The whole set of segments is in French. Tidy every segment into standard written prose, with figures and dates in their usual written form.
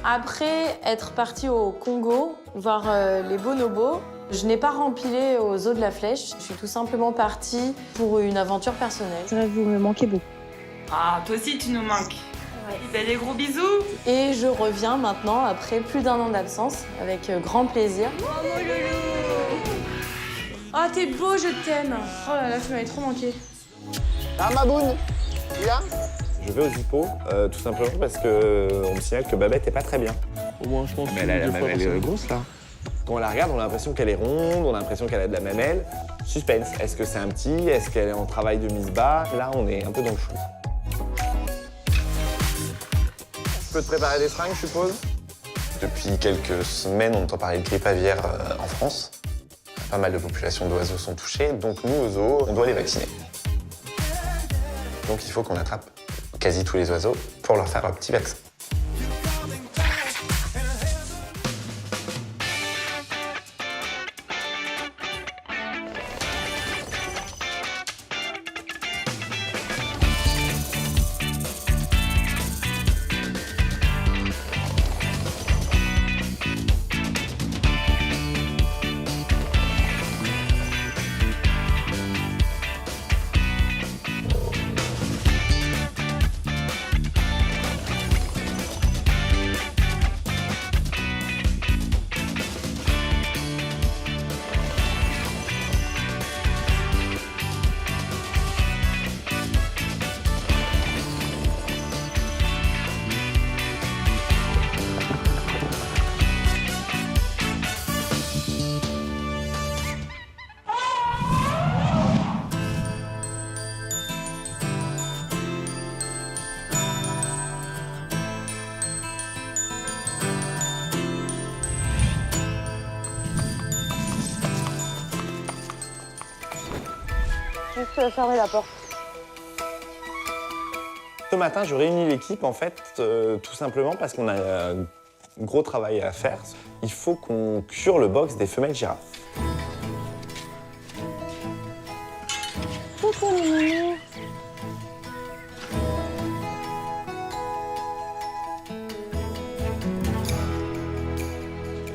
Après être partie au Congo, voir les bonobos, je n'ai pas rempilé aux zoo de la Flèche. Je suis tout simplement partie pour une aventure personnelle. C'est vrai que vous me manquez beaucoup. Ah, toi aussi, tu nous manques. Ouais. Fais des gros bisous. Et je reviens maintenant après plus d'1 an d'absence, avec grand plaisir. Oh, mon loulou. Oh, t'es beau, je t'aime. Oh là là, tu m'avais trop manqué. Ah, Maboun, tu viens? Je vais au Zippo, tout simplement parce qu'on me signale que Babette est pas très bien. Au moins, je pense Mais que elle, deux fois par elle est semaine. grosse là. Quand on la regarde, on a l'impression qu'elle est ronde, on a l'impression qu'elle a de la mamelle. Suspense, est-ce que c'est un petit? Est-ce qu'elle est en travail de mise bas? Là, on est un peu dans le chou. Je peux te préparer des fringues, je suppose? Depuis quelques semaines, on entend parler de grippe aviaire en France. Pas mal de populations d'oiseaux sont touchées, donc nous, aux zoos, on doit les vacciner. Donc il faut qu'on attrape quasi tous les oiseaux pour leur faire un petit vaccin. Juste fermer la porte. Ce matin, je réunis l'équipe en fait, tout simplement parce qu'on a un gros travail à faire. Il faut qu'on cure le box des femelles girafes. Coucou, Mimi.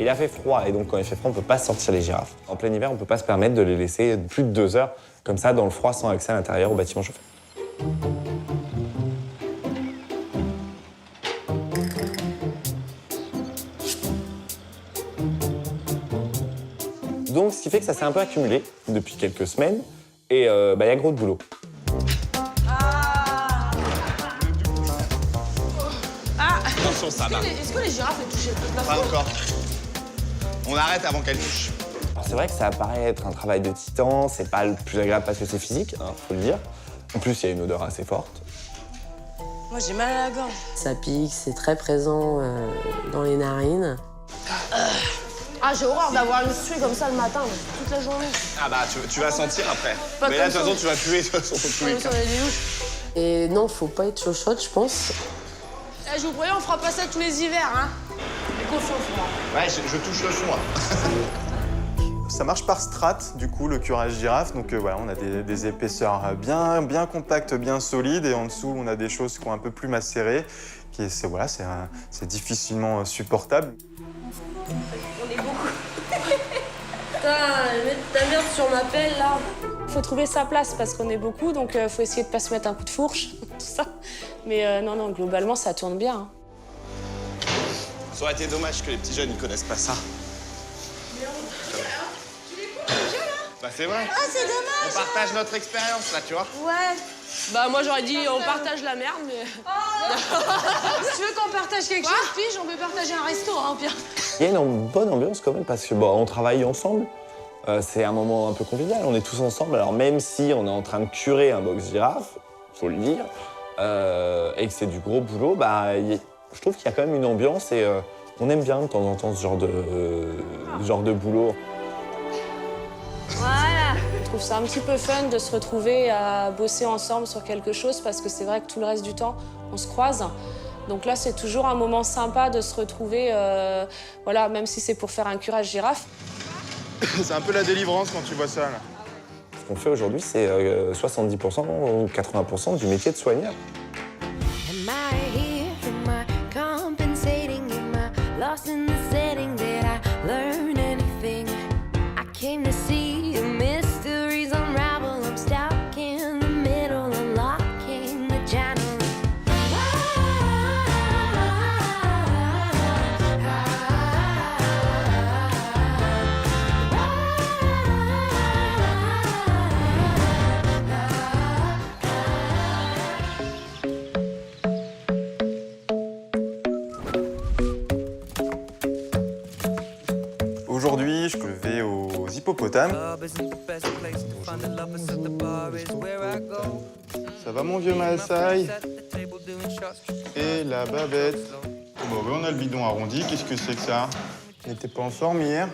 Il a fait froid et donc quand il fait froid, on ne peut pas sortir les girafes. En plein hiver, on ne peut pas se permettre de les laisser plus de 2 heures comme ça dans le froid sans accès à l'intérieur au bâtiment chauffé. Donc ce qui fait que ça s'est un peu accumulé depuis quelques semaines et il y a gros de boulot. Attention, ça va. Est-ce que les girafes elles touchent toute la Pas encore. On arrête avant qu'elle touche. Alors, c'est vrai que ça paraît être un travail de titan, c'est pas le plus agréable parce que c'est physique, hein, faut le dire. En plus, il y a une odeur assez forte. Moi, j'ai mal à la gorge. Ça pique, c'est très présent dans les narines. Ah, j'ai horreur d'avoir une suie comme ça le matin, toute la journée. Ah bah, tu vas sentir après. Pas Mais là, de comme toute façon, ça. tu vas puer de toute façon, dans tous les cas. Ça va des louches. Et non, faut pas être chauchotte, je pense. Eh, je vous préviens, on fera pas ça tous les hivers, hein. Fais confiance, moi. Ouais, je touche le fond, là. Ça marche par strates, du coup, le curage girafe. Donc voilà, on a des épaisseurs bien compactes, bien solides. Et en dessous, on a des choses qui sont un peu plus macérées. C'est difficilement supportable. On est beaucoup. Putain, mettre ta merde sur ma pelle, là. Faut trouver sa place parce qu'on est beaucoup, donc faut essayer de pas se mettre un coup de fourche, tout ça. Mais non, globalement, ça tourne bien. Hein. Ça aurait été dommage que les petits jeunes, ils connaissent pas ça. Bah c'est vrai. Ah, c'est dommage. On partage notre expérience, là, tu vois. Ouais. Bah, moi, j'aurais dit, on partage la merde, mais... Si tu veux qu'on partage quelque chose, pige, on peut partager un resto, hein, pire. Il y a une bonne ambiance quand même parce que on travaille ensemble. C'est un moment un peu convivial, on est tous ensemble. Alors même si on est en train de curer un box girafe, faut le dire, et que c'est du gros boulot, je trouve qu'il y a quand même une ambiance et on aime bien de temps en temps ce genre de boulot. Voilà. Je trouve ça un petit peu fun de se retrouver à bosser ensemble sur quelque chose parce que c'est vrai que tout le reste du temps, on se croise. Donc là, c'est toujours un moment sympa de se retrouver, voilà, même si c'est pour faire un curage girafe. C'est un peu la délivrance quand tu vois ça, là. Ce qu'on fait aujourd'hui, c'est 70% ou 80% du métier de soigneur. Am I here? Am I compensating? Am I hippopotames. Ça va mon vieux Maasai? Et la babette. Bon, oui, on a le bidon arrondi. Qu'est-ce que c'est que ça? On n'était pas en forme hier?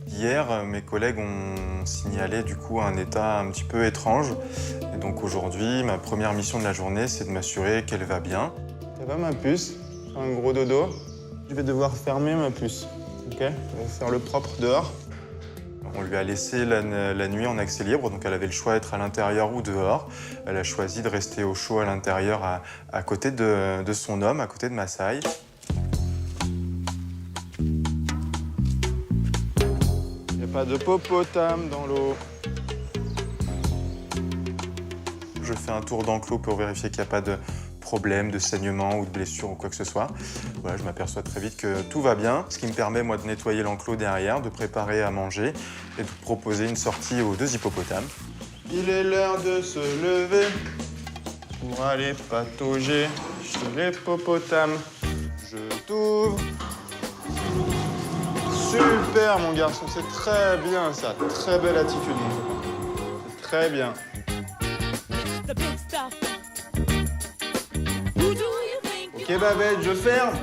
Hier, mes collègues ont signalé du coup un état un petit peu étrange. Et donc aujourd'hui, ma première mission de la journée, c'est de m'assurer qu'elle va bien. Ça va ma puce? Un gros dodo? Je vais devoir fermer ma puce. Ok? Je vais faire le propre dehors. On lui a laissé la nuit en accès libre, donc elle avait le choix d'être à l'intérieur ou dehors. Elle a choisi de rester au chaud à l'intérieur, à côté de son homme, à côté de Maasai. Il n'y a pas de hippopotame dans l'eau. Je fais un tour d'enclos pour vérifier qu'il n'y a pas de problème, de saignement ou de blessure ou quoi que ce soit. Voilà, je m'aperçois très vite que tout va bien, ce qui me permet moi de nettoyer l'enclos derrière, de préparer à manger et de proposer une sortie aux 2 hippopotames. Il est l'heure de se lever pour aller patauger chez l'hippopotame. Je t'ouvre. Super mon garçon, c'est très bien ça, très belle attitude mon copain. C'est très bien. Ok Babette, je ferme.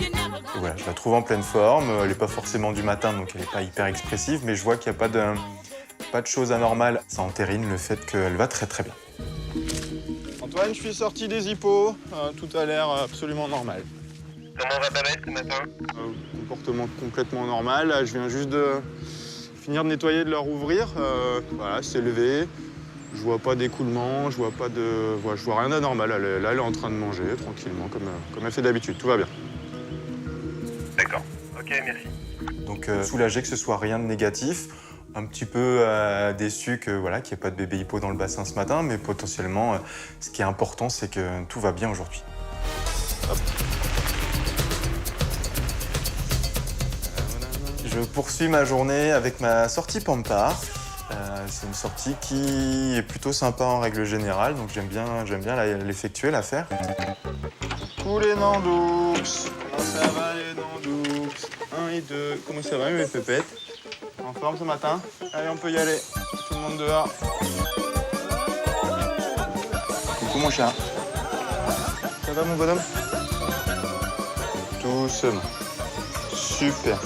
Et voilà, je la trouve en pleine forme. Elle n'est pas forcément du matin, donc elle n'est pas hyper expressive, mais je vois qu'il n'y a pas de choses anormales. Ça entérine le fait qu'elle va très très bien. Antoine, je suis sorti des hippos. Tout a l'air absolument normal. Comment va Babette ce matin? Comportement complètement normal. Là, je viens juste de finir de nettoyer, de leur ouvrir. Voilà, c'est levé. Je vois pas d'écoulement, je vois rien d'anormal. Là, elle est en train de manger tranquillement, comme elle fait d'habitude. Tout va bien. D'accord. Ok, merci. Donc, soulagé que ce soit rien de négatif. Un petit peu déçu que qu'il n'y ait pas de bébé hippo dans le bassin ce matin, mais potentiellement, ce qui est important, c'est que tout va bien aujourd'hui. Hop. Je poursuis ma journée avec ma sortie Pampa. C'est une sortie qui est plutôt sympa en règle générale, donc j'aime bien l'effectuer, la faire. Coucou les Nandoux, comment ça va les Nandoux? 1 et 2, comment ça va mes pépettes? En forme ce matin? Allez, on peut y aller. Tout le monde dehors. Coucou mon chat. Ça va mon bonhomme? Doucement. Super.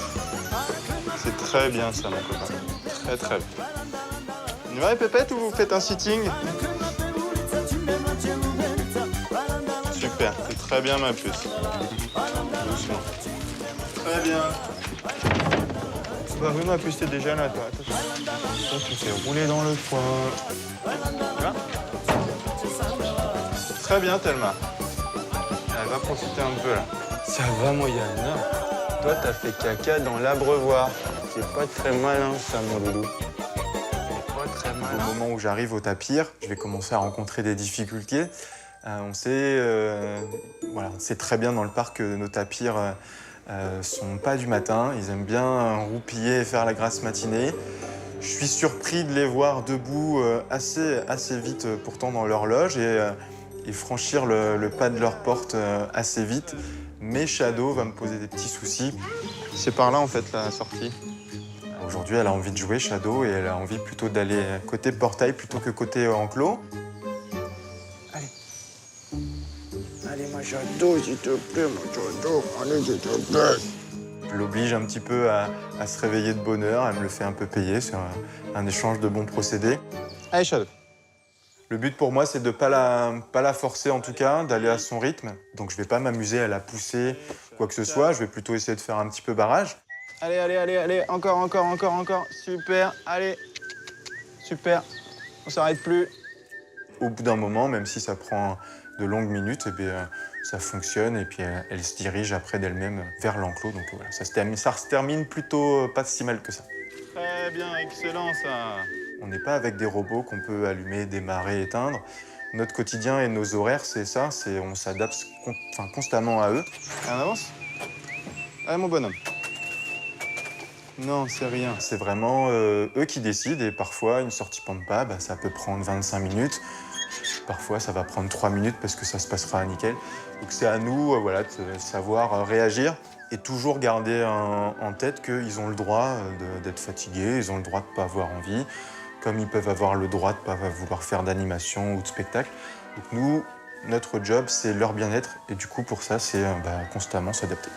C'est très bien ça mon copain. Très très bien. On y va les pépettes ou vous faites un sitting? Super, c'est très bien ma puce. Doucement. Très bien. Bah oui ma puce, t'es déjà là toi. Toi tu fais rouler dans le foin. Tu vois? Très bien Thelma. Elle va profiter un peu là. Ça va Moyana. Toi t'as fait caca dans l'abreuvoir. C'est pas très malin ça mon loulou. Au moment où j'arrive au tapir, je vais commencer à rencontrer des difficultés. On sait très bien dans le parc que nos tapirs sont pas du matin. Ils aiment bien roupiller et faire la grasse matinée. Je suis surpris de les voir debout assez vite pourtant dans leur loge et franchir le pas de leur porte assez vite. Mais Shadow va me poser des petits soucis. C'est par là en fait la sortie. Aujourd'hui, elle a envie de jouer, Shadow, et elle a envie plutôt d'aller côté portail plutôt que côté enclos. Allez. Allez, moi, Shadow, s'il te plaît, moi, Shadow. Allez, s'il te plaît. Je l'oblige un petit peu à se réveiller de bonne heure. Elle me le fait un peu payer. C'est un échange de bons procédés. Allez, Shadow. Le but pour moi, c'est de pas la forcer, en tout cas, d'aller à son rythme. Donc, je vais pas m'amuser à la pousser, quoi que ce soit. Je vais plutôt essayer de faire un petit peu barrage. Allez, encore. Super, allez. Super, on s'arrête plus. Au bout d'un moment, même si ça prend de longues minutes, eh bien, ça fonctionne et puis elle se dirige après d'elle-même vers l'enclos. Donc voilà, ça se termine plutôt pas si mal que ça. Très bien, excellent ça. On n'est pas avec des robots qu'on peut allumer, démarrer, éteindre. Notre quotidien et nos horaires, c'est ça, on s'adapte constamment à eux. On avance? Allez mon bonhomme. Non, c'est rien. C'est vraiment eux qui décident et parfois, une sortie Pampa, ça peut prendre 25 minutes. Parfois, ça va prendre 3 minutes parce que ça se passera nickel. Donc c'est à nous voilà, de savoir réagir et toujours garder en tête qu'ils ont le droit d'être fatigués, ils ont le droit de ne pas avoir envie, comme ils peuvent avoir le droit de ne pas vouloir faire d'animation ou de spectacle. Donc nous, notre job, c'est leur bien-être et du coup, pour ça, c'est constamment s'adapter.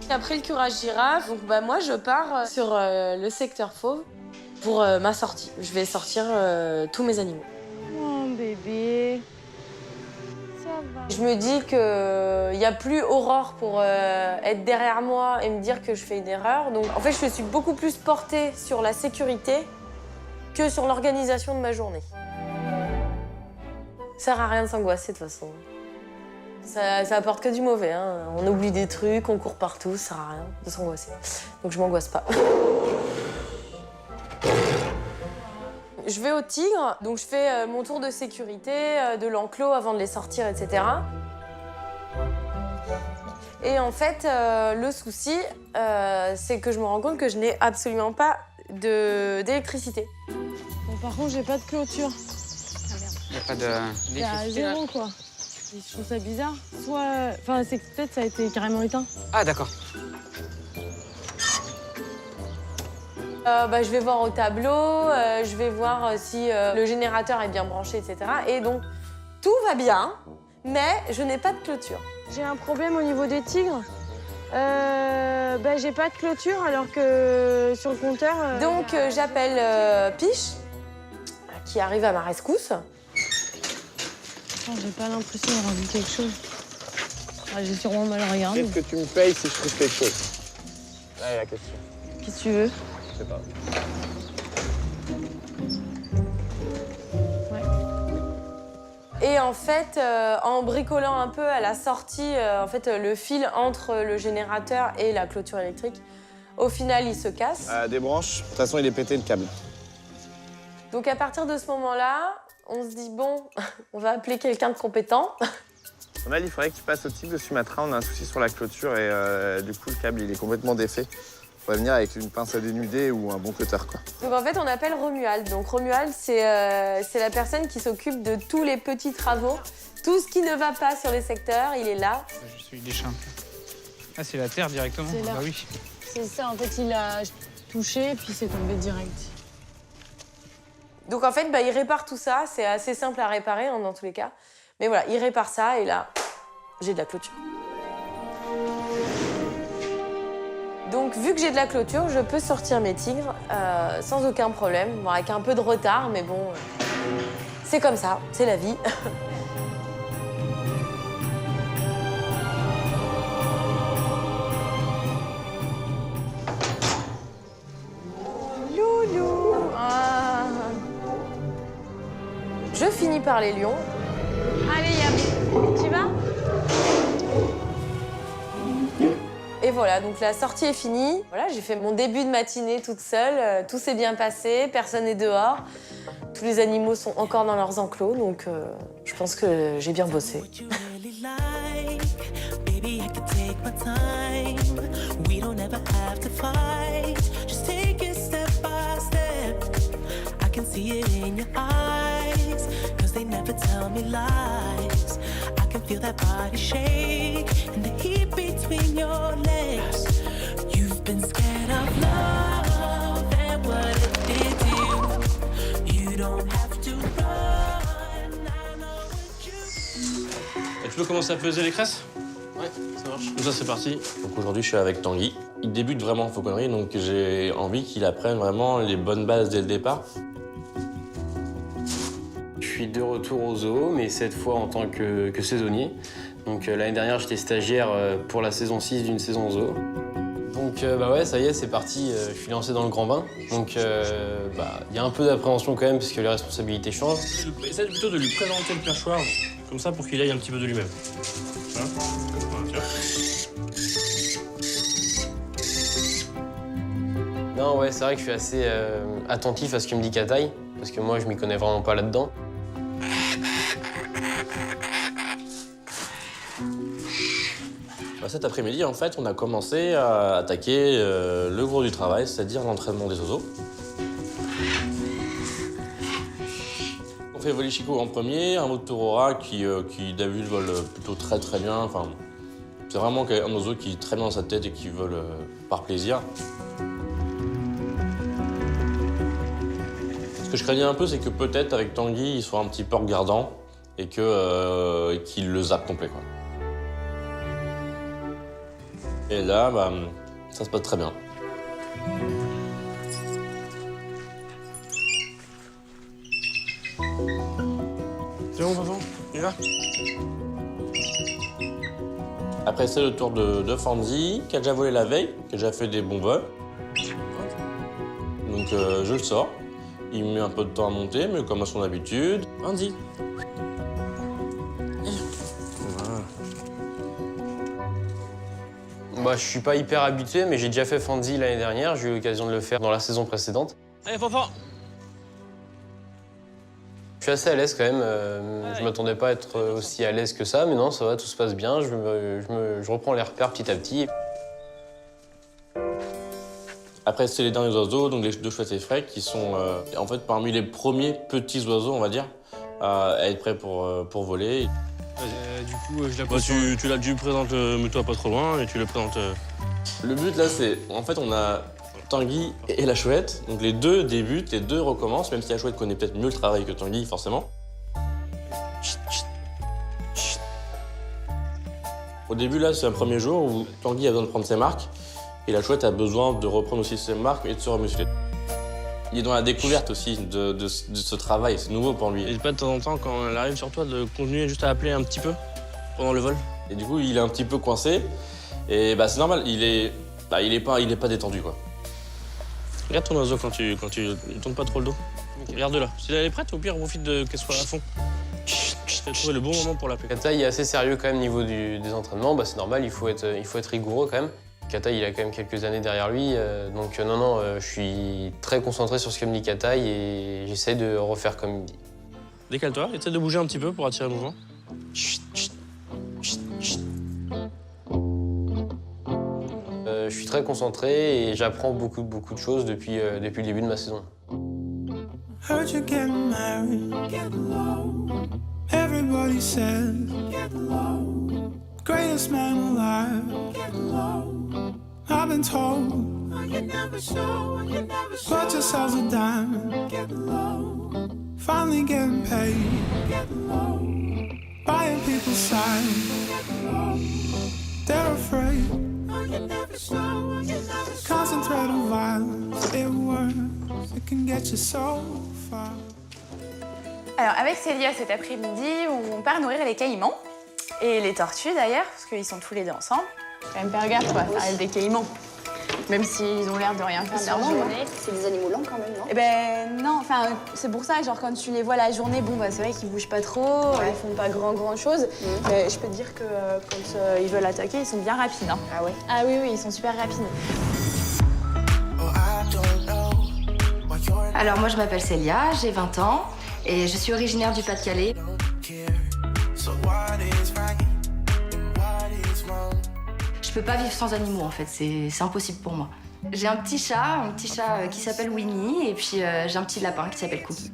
Après le curage girafe, donc moi je pars sur le secteur fauve pour ma sortie. Je vais sortir tous mes animaux. Oh bébé, ça va. Je me dis qu'il n'y a plus Aurore pour être derrière moi et me dire que je fais une erreur. Donc en fait je suis beaucoup plus portée sur la sécurité que sur l'organisation de ma journée. Ça sert à rien de s'angoisser de toute façon. Ça apporte que du mauvais, hein. On oublie des trucs, on court partout, ça sert à rien de s'angoisser. Donc je m'angoisse pas. Je vais au tigre, donc je fais mon tour de sécurité, de l'enclos avant de les sortir, etc. Et en fait, le souci, c'est que je me rends compte que je n'ai absolument pas d'électricité. Bon, par contre, j'ai pas de clôture. Il n'y a pas Il y a zéro, quoi. Je trouve ça bizarre. Enfin, c'est que peut-être ça a été carrément éteint. Ah, d'accord. Je vais voir au tableau, je vais voir si le générateur est bien branché, etc. Et donc, tout va bien, mais je n'ai pas de clôture. J'ai un problème au niveau des tigres. J'ai pas de clôture alors que sur le compteur... Donc, j'appelle Piche, qui arrive à ma rescousse. J'ai pas l'impression d'avoir vu quelque chose. J'ai sûrement mal regardé. Qu'est-ce que tu me payes si je trouve quelque chose? Là est la question. Qu'est-ce que tu veux? Je sais pas. Et en fait, en bricolant un peu à la sortie, le fil entre le générateur et la clôture électrique, au final, il se casse. Des branches, de toute façon, il est pété le câble. Donc à partir de ce moment-là, on se dit, bon, on va appeler quelqu'un de compétent. Là, il faudrait que tu passes au tigre de Sumatra. On a un souci sur la clôture et du coup, le câble, il est complètement défait. On va venir avec une pince à dénuder ou un bon cutter, quoi. Donc en fait, on appelle Romuald. Donc Romuald, c'est la personne qui s'occupe de tous les petits travaux. Tout ce qui ne va pas sur les secteurs, il est là. Je suis des champs. Ah, c'est la terre directement? C'est là. Bah oui. C'est ça, en fait, il a touché, puis c'est tombé direct. Donc en fait, il répare tout ça. C'est assez simple à réparer, hein, dans tous les cas. Mais voilà, il répare ça et là, j'ai de la clôture. Donc vu que j'ai de la clôture, je peux sortir mes tigres sans aucun problème. Bon, avec un peu de retard, mais bon, c'est comme ça, c'est la vie. Loulou. Ah. Je finis par les lions. Allez, Yab, tu vas? Et voilà, donc la sortie est finie. Voilà, j'ai fait mon début de matinée toute seule. Tout s'est bien passé, personne n'est dehors. Tous les animaux sont encore dans leurs enclos, donc je pense que j'ai bien bossé. They never tell me lies. I can feel that body shake and the heat between your legs. You've been scared of love and what it did to you. You don't have to run. I know what you. Et tu peux commencer à peser les cresses? Ouais, ça marche. Donc ça, c'est parti. Donc aujourd'hui, je suis avec Tanguy. Il débute vraiment en fauconnerie, donc j'ai envie qu'il apprenne vraiment les bonnes bases dès le départ. Je suis de retour au zoo, mais cette fois en tant que saisonnier. Donc l'année dernière, j'étais stagiaire pour la saison 6 d'une saison zoo. Donc Donc bah ouais, ça y est, c'est parti, je suis lancé dans le grand bain. Donc il y a un peu d'appréhension quand même parce que les responsabilités changent. Essaye plutôt de lui présenter le perchoir, comme ça pour qu'il aille un petit peu de lui-même. Hein, voilà, Non, ouais, c'est vrai que je suis assez attentif à ce que me dit Kataï, parce que moi, je m'y connais vraiment pas là-dedans. Cet après-midi, en fait, on a commencé à attaquer le gros du travail, c'est-à-dire l'entraînement des oiseaux. On fait voler Chico en premier, un autre Aurora qui d'habitude vole plutôt très bien. Enfin, c'est vraiment un oiseau qui est très bien dans sa tête et qui vole par plaisir. Ce que je craignais un peu, c'est que peut-être avec Tanguy, il soit un petit peu regardant et qu'il le zappe complet, quoi. Et là, ça se passe très bien. C'est bon, Vincent? Il va? Après, c'est le tour de Fanzi, qui a déjà volé la veille, qui a déjà fait des bons vols. Donc, je le sors. Il met un peu de temps à monter, mais comme à son habitude. Fanzi. Bah, je suis pas hyper habitué, mais j'ai déjà fait Fanzi l'année dernière. J'ai eu l'occasion de le faire dans la saison précédente. Allez, fort. Je suis assez à l'aise quand même. Je m'attendais pas à être aussi à l'aise que ça, mais non, ça va, tout se passe bien. Je reprends les repères petit à petit. Après, c'est les derniers oiseaux, donc les deux chouettes et frais, qui sont en fait parmi les premiers petits oiseaux, on va dire, à être prêts pour voler. Du coup, je la pose. Tu présentes, mets-toi pas trop loin et tu le présentes. Le but là, c'est en fait, on a Tanguy et la chouette, donc les deux débutent, les deux recommencent, même si la chouette connaît peut-être mieux le travail que Tanguy, forcément. Au début, là, c'est un premier jour où Tanguy a besoin de prendre ses marques et la chouette a besoin de reprendre aussi ses marques et de se remuscler. Il est dans la découverte aussi de ce travail, c'est nouveau pour lui. Et pas de temps en temps, quand elle arrive sur toi, de continuer juste à appeler un petit peu pendant le vol. Et du coup, il est un petit peu coincé. Et c'est normal, il est pas détendu, quoi. Regarde ton oiseau quand tu ne tournes pas trop le dos. Okay. Regarde-la. Si elle est prête, au pire, profite qu'elle soit à fond. Tu as trouvé le bon moment pour l'appeler. Kataï est assez sérieux quand même au niveau des entraînements. C'est normal, il faut être rigoureux quand même. Kataï, il a quand même quelques années derrière lui, donc non, je suis très concentré sur ce que me dit Kataï et j'essaie de refaire comme il me dit. Décale-toi, essaie de bouger un petit peu pour attirer le mouvement. Je suis très concentré et j'apprends beaucoup de choses depuis le début de ma saison. Heard you getting married, get low. Everybody says, get low. Greatest man alive, get low. I've been told, you never show, put yourselves a diamond, get low. Finally getting paid, get low. Buying people's side, get low. They're afraid, concentrate on violence, it works, it can get you so far. Alors avec Célia cet après-midi, on part nourrir les caïmans et les tortues d'ailleurs, parce qu'ils sont tous les deux ensemble. Quand même faire gaffe quoi, ça reste des caïmans. Même s'ils ont l'air de rien faire de leur journée. C'est des animaux lents quand même, non? Eh ben non, enfin c'est pour ça, genre quand tu les vois la journée, bon c'est vrai qu'ils bougent pas trop, ils font pas grand chose. Mais je peux te dire que quand ils veulent attaquer, ils sont bien rapides. Hein. Ah ouais? Ah oui, ils sont super rapides. Alors moi je m'appelle Célia, j'ai 20 ans et je suis originaire du Pas-de-Calais. Je peux pas vivre sans animaux en fait, c'est impossible pour moi. J'ai un petit chat qui s'appelle Winnie et puis j'ai un petit lapin qui s'appelle Cookie.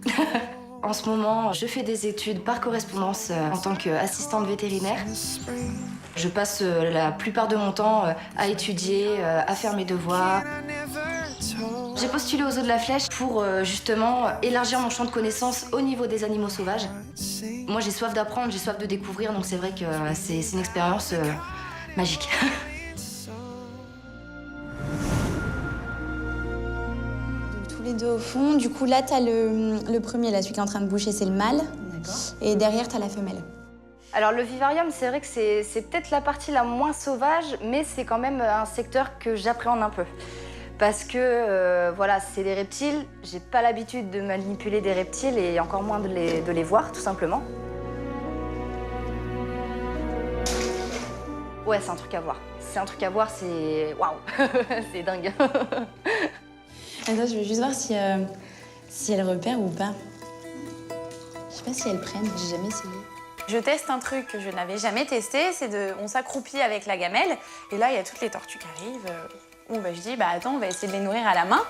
En ce moment, je fais des études par correspondance en tant qu'assistante vétérinaire. Je passe la plupart de mon temps à étudier, à faire mes devoirs. J'ai postulé aux Eaux de la Flèche pour justement élargir mon champ de connaissances au niveau des animaux sauvages. Moi j'ai soif d'apprendre, j'ai soif de découvrir, donc c'est vrai que c'est une expérience magique. Tous les deux au fond. Du coup, là, t'as le premier, là, celui qui est en train de boucher, c'est le mâle. Et derrière, t'as la femelle. Alors le vivarium, c'est vrai que c'est peut-être la partie la moins sauvage, mais c'est quand même un secteur que j'appréhende un peu. Parce que voilà, c'est des reptiles, j'ai pas l'habitude de manipuler des reptiles et encore moins de les voir, tout simplement. Ouais, c'est un truc à voir. C'est un truc à voir, c'est... Waouh. C'est dingue. Attends, je veux juste voir si elle repère ou pas. Je sais pas si elles prennent, j'ai jamais essayé. Je teste un truc que je n'avais jamais testé, on s'accroupit avec la gamelle, et là, il y a toutes les tortues qui arrivent. Bon, bah, je dis, bah attends, on va essayer de les nourrir à la main.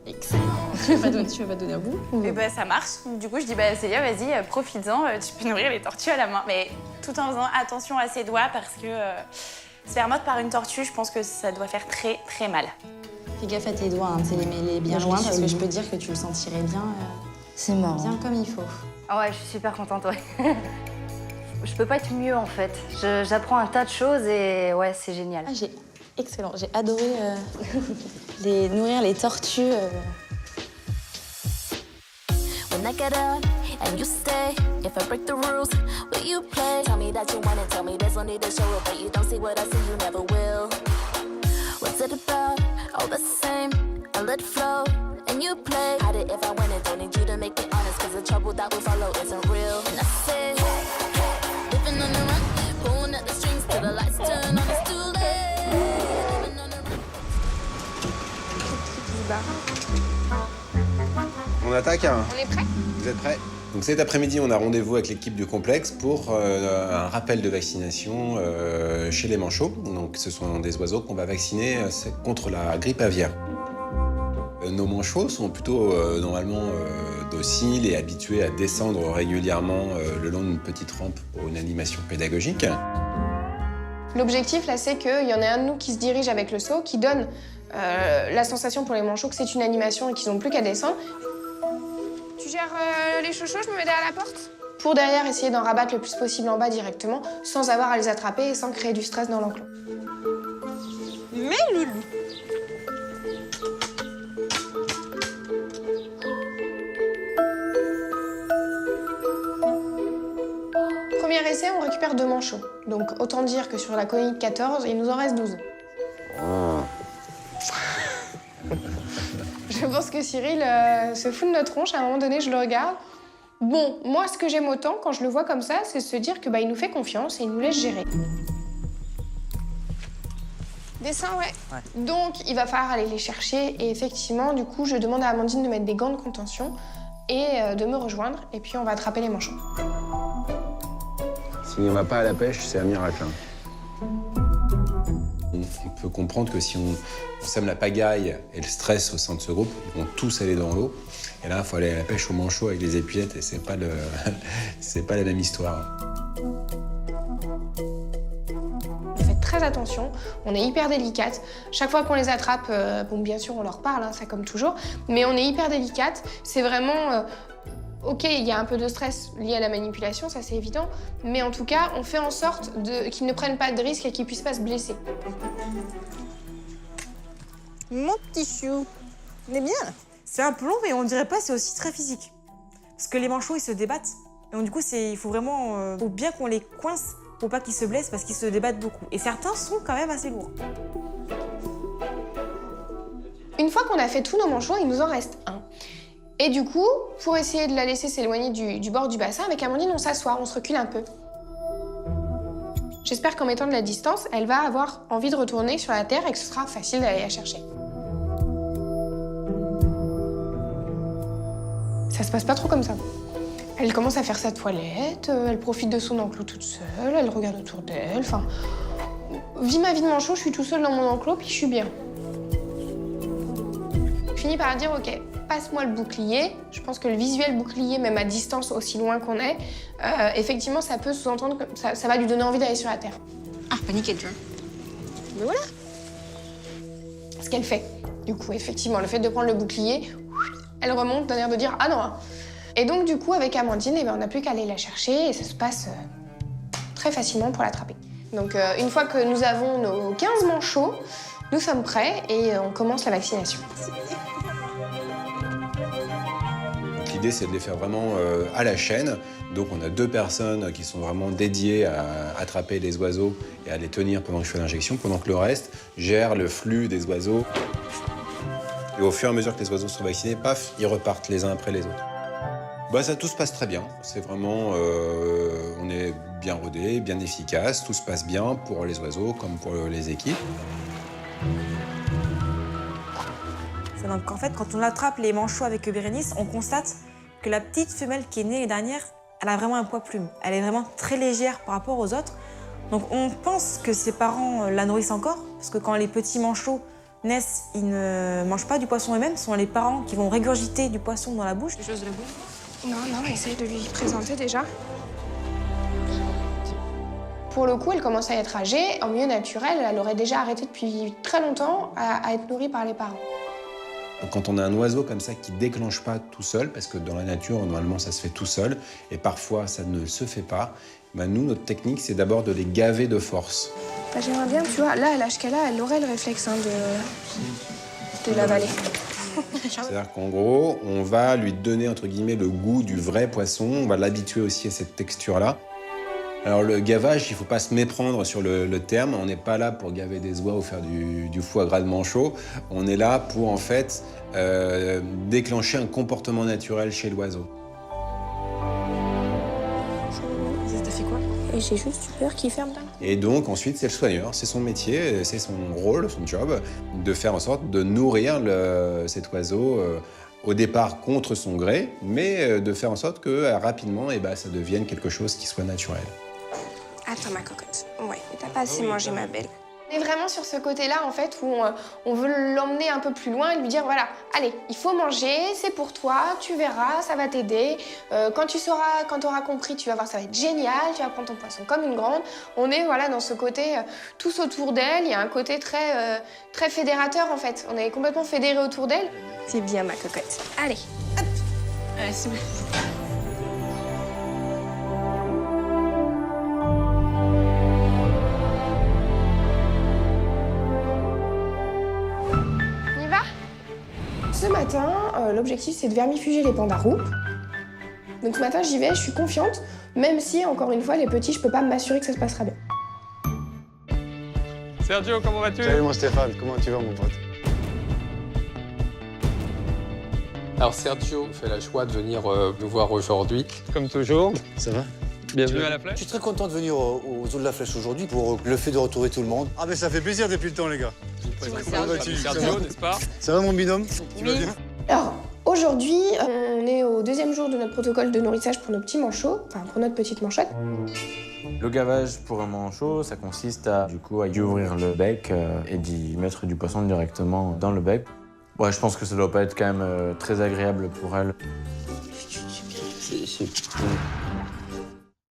Excellent. Tu vas pas donner à bout? Et bah ça marche. Du coup, je dis, bah Célia, vas-y, profites-en, tu peux nourrir les tortues à la main. Mais tout en faisant attention à ses doigts, parce que se faire mordre par une tortue, je pense que ça doit faire très, très mal. Fais gaffe à tes doigts, hein, les bien joints, parce que je peux dire que tu le sentirais bien. C'est marrant. Bien comme il faut. Ah ouais, je suis super contente, ouais. Je peux pas être mieux, en fait. J'apprends un tas de choses et ouais, c'est génial. Ah, excellent, j'ai adoré nourrir les tortues. When I get out and you stay, if I break the rules, will you play? Tell me that you want it, tell me there's no need to show it, but you don't see what I see, you never will. What's it about? All the same, I let it flow, and you play. Hide it if I win it, don't need you to make it honest, cause the trouble that we follow isn't real. And I say, living on the run, pulling at the strings till the lights turn on, it's too late. Living on the run. On attaque hein. On est prêts? Vous êtes prêts? Donc cet après-midi, on a rendez-vous avec l'équipe du complexe pour un rappel de vaccination chez les manchots. Donc ce sont des oiseaux qu'on va vacciner contre la grippe aviaire. Nos manchots sont plutôt normalement dociles et habitués à descendre régulièrement le long d'une petite rampe pour une animation pédagogique. L'objectif là, c'est qu'il y en ait un de nous qui se dirige avec le seau, qui donne la sensation pour les manchots que c'est une animation et qu'ils n'ont plus qu'à descendre. Tu gères les chouchous, je me mets derrière la porte? Pour derrière essayer d'en rabattre le plus possible en bas directement, sans avoir à les attraper et sans créer du stress dans l'enclos. Mais loulou. Premier essai, on récupère 2 manchots. Donc autant dire que sur la colonie de 14, il nous en reste 12. Je pense que Cyril se fout de notre tronche. À un moment donné, je le regarde. Bon, moi, ce que j'aime autant quand je le vois comme ça, c'est se dire que il nous fait confiance et il nous laisse gérer. Dessin, ouais. Donc, il va falloir aller les chercher. Et effectivement, du coup, je demande à Amandine de mettre des gants de contention et de me rejoindre. Et puis, on va attraper les manchots. Si on va pas à la pêche, c'est un miracle. Hein. On peut comprendre que si on sème la pagaille et le stress au sein de ce groupe, ils vont tous aller dans l'eau. Et là, il faut aller à la pêche au manchot avec les épuettes et c'est pas la même histoire. On fait très attention, on est hyper délicate. Chaque fois qu'on les attrape, bon, bien sûr, on leur parle, hein, ça comme toujours, mais on est hyper délicate. C'est vraiment... Ok, il y a un peu de stress lié à la manipulation, ça c'est évident, mais en tout cas, on fait en sorte qu'ils ne prennent pas de risques et qu'ils puissent pas se blesser. Mon petit chou, il est bien là. C'est un peu long, mais on dirait pas, c'est aussi très physique. Parce que les manchots, ils se débattent. Et donc, du coup, il faut vraiment faut bien qu'on les coince pour pas qu'ils se blessent, parce qu'ils se débattent beaucoup. Et certains sont quand même assez lourds. Une fois qu'on a fait tous nos manchots, il nous en reste un. Et du coup, pour essayer de la laisser s'éloigner du bord du bassin, avec Amandine, on s'assoit, on se recule un peu. J'espère qu'en mettant de la distance, elle va avoir envie de retourner sur la terre et que ce sera facile d'aller la chercher. Ça se passe pas trop comme ça. Elle commence à faire sa toilette, elle profite de son enclos toute seule, elle regarde autour d'elle, enfin... Vis ma vie de manchot, je suis tout seul dans mon enclos, puis je suis bien. Je finis par dire, ok, passe-moi le bouclier. Je pense que le visuel bouclier, même à distance aussi loin qu'on est, effectivement, ça peut sous-entendre que ça va lui donner envie d'aller sur la terre. Ah, paniquer, tu vois. Mais voilà. Ce qu'elle fait. Du coup, effectivement, le fait de prendre le bouclier, elle remonte d'un air de dire « Ah non !» Et donc, du coup, avec Amandine, on n'a plus qu'à aller la chercher et ça se passe très facilement pour l'attraper. Donc, une fois que nous avons nos 15 manchots, nous sommes prêts et on commence la vaccination. l'idée, c'est de les faire vraiment à la chaîne. Donc, on a 2 personnes qui sont vraiment dédiées à attraper les oiseaux et à les tenir pendant que je fais l'injection, pendant que le reste gère le flux des oiseaux. Et au fur et à mesure que les oiseaux sont vaccinés, paf, ils repartent les uns après les autres. Bah, ça, tout se passe très bien. C'est vraiment, on est bien rodé, bien efficace. Tout se passe bien pour les oiseaux comme pour les équipes. Donc en fait, quand on attrape les manchots avec Bérénice, on constate que la petite femelle qui est née l'année dernière, elle a vraiment un poids plume. Elle est vraiment très légère par rapport aux autres. Donc on pense que ses parents la nourrissent encore, parce que quand les petits manchots naissent, ils ne mangent pas du poisson eux-mêmes. Ce sont les parents qui vont régurgiter du poisson dans la bouche. Quelque chose de la bouche. Non, essaye de lui présenter déjà. Pour le coup, elle commence à être âgée. En milieu naturel, elle aurait déjà arrêté depuis très longtemps à être nourrie par les parents. Quand on a un oiseau comme ça qui déclenche pas tout seul, parce que dans la nature, normalement, ça se fait tout seul, et parfois, ça ne se fait pas, ben nous, notre technique, c'est d'abord de les gaver de force. Bah, j'aimerais bien, tu vois, là, à l'âge qu'elle a, elle aurait le réflexe de l'avaler. C'est-à-dire qu'en gros, on va lui donner, entre guillemets, le goût du vrai poisson, on va l'habituer aussi à cette texture-là. Alors le gavage, il ne faut pas se méprendre sur le terme, on n'est pas là pour gaver des oies ou faire du foie gras de manchot, on est là pour en fait déclencher un comportement naturel chez l'oiseau. T'as fait quoi? Et j'ai juste eu peur qu'il ferme là. Et donc ensuite c'est le soigneur, c'est son métier, c'est son rôle, son job, de faire en sorte de nourrir cet oiseau au départ contre son gré, mais de faire en sorte que rapidement ça devienne quelque chose qui soit naturel. Attends ma cocotte, ouais, t'as pas assez mangé ma belle. On est vraiment sur ce côté-là en fait où on veut l'emmener un peu plus loin et lui dire voilà, allez, il faut manger, c'est pour toi, tu verras, ça va t'aider. Quand tu auras compris, tu vas voir, ça va être génial, tu vas prendre ton poisson comme une grande. On est voilà dans ce côté tous autour d'elle, il y a un côté très fédérateur en fait. On est complètement fédérés autour d'elle. C'est bien ma cocotte. Allez, hop, c'est bon. Ce matin, l'objectif c'est de vermifuger les pandas roux. Donc ce matin j'y vais, je suis confiante, même si encore une fois les petits, je peux pas m'assurer que ça se passera bien. Sergio, comment vas-tu? Salut mon Stéphane, comment tu vas mon pote? Alors Sergio fait le choix de venir nous voir aujourd'hui. Comme toujours. Ça va? Bienvenue à la Flèche. Je suis très content de venir aux Eaux de la Flèche aujourd'hui pour le fait de retrouver tout le monde. Ah mais ça fait plaisir depuis le temps les gars. Sergio, n'est-ce pas? Ça va mon binôme? Tu vas bien? Alors aujourd'hui, on est au 2e jour de notre protocole de nourrissage pour nos petits manchots, enfin pour notre petite manchotte. Le gavage pour un manchot, ça consiste à y ouvrir le bec et d'y mettre du poisson directement dans le bec. Ouais, je pense que ça doit pas être quand même très agréable pour elle.